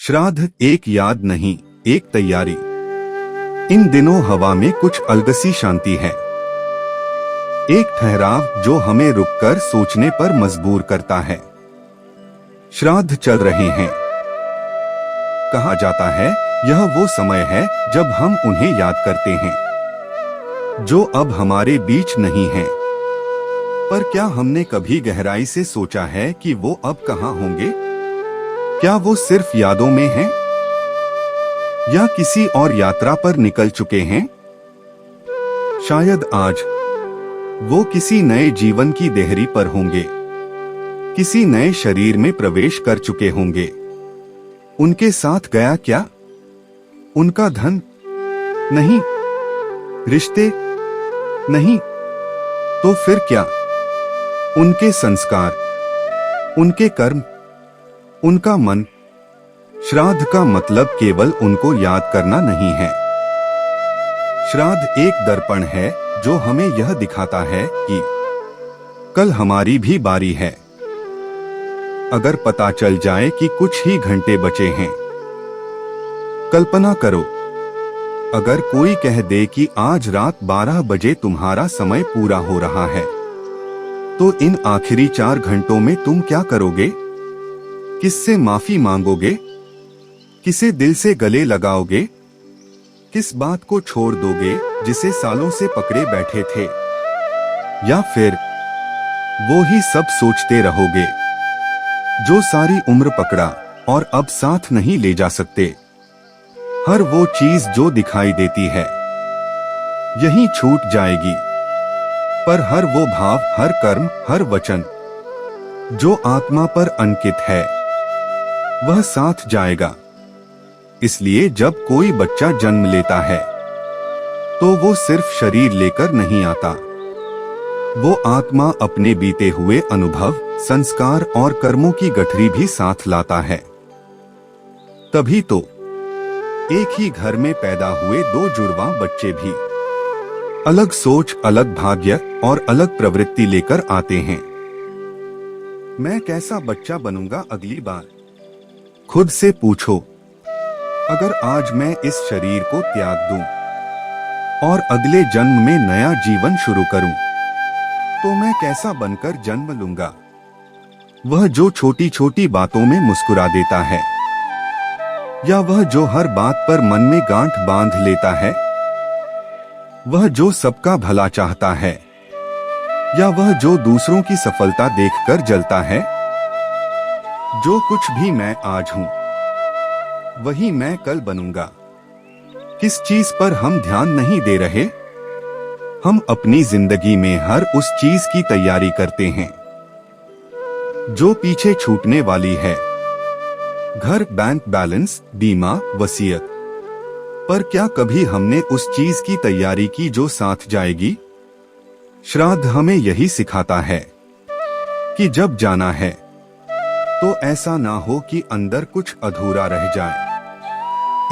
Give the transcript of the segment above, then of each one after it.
श्राद्ध एक याद नहीं, एक तैयारी। इन दिनों हवा में कुछ अलगसी शांति है, एक ठहराव जो हमें रुककर सोचने पर मजबूर करता है। श्राद्ध चल रहे हैं। कहा जाता है यह वो समय है जब हम उन्हें याद करते हैं जो अब हमारे बीच नहीं हैं। पर क्या हमने कभी गहराई से सोचा है कि वो अब कहाँ होंगे? क्या वो सिर्फ यादों में हैं? या किसी और यात्रा पर निकल चुके हैं? शायद आज वो किसी नए जीवन की देहरी पर होंगे, किसी नए शरीर में प्रवेश कर चुके होंगे। उनके साथ गया क्या उनका धन? नहीं। रिश्ते? नहीं। तो फिर क्या? उनके संस्कार, उनके कर्म, उनका मन। श्राद्ध का मतलब केवल उनको याद करना नहीं है। श्राद्ध एक दर्पण है जो हमें यह दिखाता है कि कल हमारी भी बारी है। अगर पता चल जाए कि कुछ ही घंटे बचे हैं। कल्पना करो, अगर कोई कह दे कि आज रात 12 बजे तुम्हारा समय पूरा हो रहा है, तो इन आखिरी 4 घंटों में तुम क्या करोगे? किससे माफी मांगोगे? किसे दिल से गले लगाओगे? किस बात को छोड़ दोगे जिसे सालों से पकड़े बैठे थे? या फिर वो ही सब सोचते रहोगे जो सारी उम्र पकड़ा और अब साथ नहीं ले जा सकते? हर वो चीज जो दिखाई देती है यहीं छूट जाएगी, पर हर वो भाव, हर कर्म, हर वचन जो आत्मा पर अंकित है वह साथ जाएगा। इसलिए जब कोई बच्चा जन्म लेता है तो वो सिर्फ शरीर लेकर नहीं आता, वो आत्मा अपने बीते हुए अनुभव, संस्कार और कर्मों की गठरी भी साथ लाता है। तभी तो एक ही घर में पैदा हुए 2 जुड़वा बच्चे भी अलग सोच, अलग भाग्य और अलग प्रवृत्ति लेकर आते हैं। मैं कैसा बच्चा बनूंगा अगली बार? खुद से पूछो। अगर आज मैं इस शरीर को त्याग दूं और अगले जन्म में नया जीवन शुरू करूं, तो मैं कैसा बनकर जन्म लूंगा? वह जो छोटी छोटी बातों में मुस्कुरा देता है, या वह जो हर बात पर मन में गांठ बांध लेता है? वह जो सबका भला चाहता है, या वह जो दूसरों की सफलता देखकर जलता है? जो कुछ भी मैं आज हूं वही मैं कल बनूंगा। किस चीज पर हम ध्यान नहीं दे रहे? हम अपनी जिंदगी में हर उस चीज की तैयारी करते हैं जो पीछे छूटने वाली है। घर, बैंक बैलेंस, बीमा, वसीयत। पर क्या कभी हमने उस चीज की तैयारी की जो साथ जाएगी? श्राद्ध हमें यही सिखाता है कि जब जाना है तो ऐसा ना हो कि अंदर कुछ अधूरा रह जाए।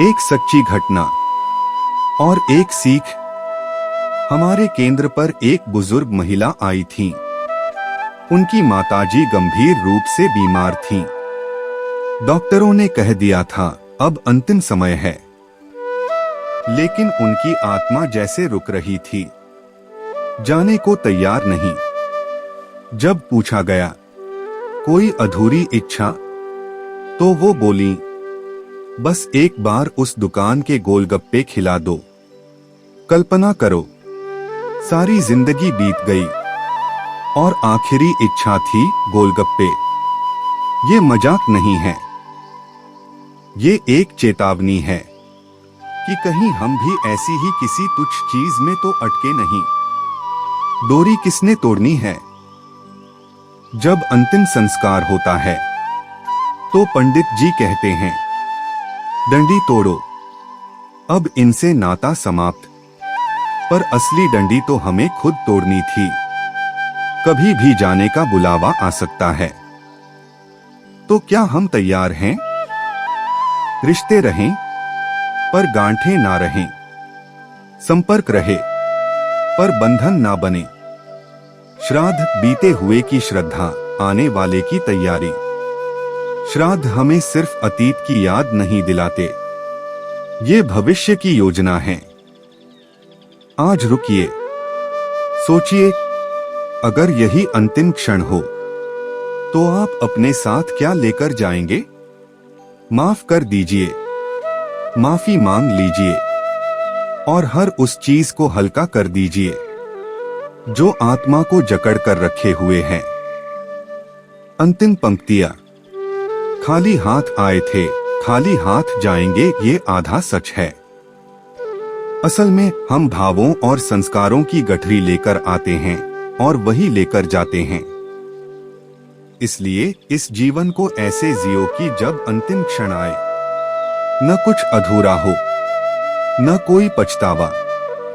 एक सच्ची घटना और एक सीख। हमारे केंद्र पर एक बुजुर्ग महिला आई थी। उनकी माताजी गंभीर रूप से बीमार थीं। डॉक्टरों ने कह दिया था अब अंतिम समय है, लेकिन उनकी आत्मा जैसे रुक रही थी, जाने को तैयार नहीं। जब पूछा गया कोई अधूरी इच्छा, तो वो बोली, बस एक बार उस दुकान के गोलगप्पे खिला दो। कल्पना करो, सारी जिंदगी बीत गई और आखिरी इच्छा थी गोलगप्पे। ये मजाक नहीं है, ये एक चेतावनी है कि कहीं हम भी ऐसी ही किसी तुच्छ चीज में तो अटके नहीं। डोरी किसने तोड़नी है? जब अंतिम संस्कार होता है तो पंडित जी कहते हैं, डंडी तोड़ो, अब इनसे नाता समाप्त। पर असली डंडी तो हमें खुद तोड़नी थी। कभी भी जाने का बुलावा आ सकता है। तो क्या हम तैयार हैं? रिश्ते रहें पर गांठें ना रहें, संपर्क रहे पर बंधन ना बने। श्राद्ध बीते हुए की श्रद्धा, आने वाले की तैयारी। श्राद्ध हमें सिर्फ अतीत की याद नहीं दिलाते, ये भविष्य की योजना है। आज रुकिए, सोचिए, अगर यही अंतिम क्षण हो तो आप अपने साथ क्या लेकर जाएंगे? माफ कर दीजिए, माफी मांग लीजिए और हर उस चीज को हल्का कर दीजिए जो आत्मा को जकड़ कर रखे हुए है। अंतिम पंक्तियां। खाली हाथ आए थे, खाली हाथ जाएंगे, ये आधा सच है। असल में हम भावों और संस्कारों की गठरी लेकर आते हैं और वही लेकर जाते हैं। इसलिए इस जीवन को ऐसे जियो कि जब अंतिम क्षण आए न कुछ अधूरा हो, न कोई पछतावा।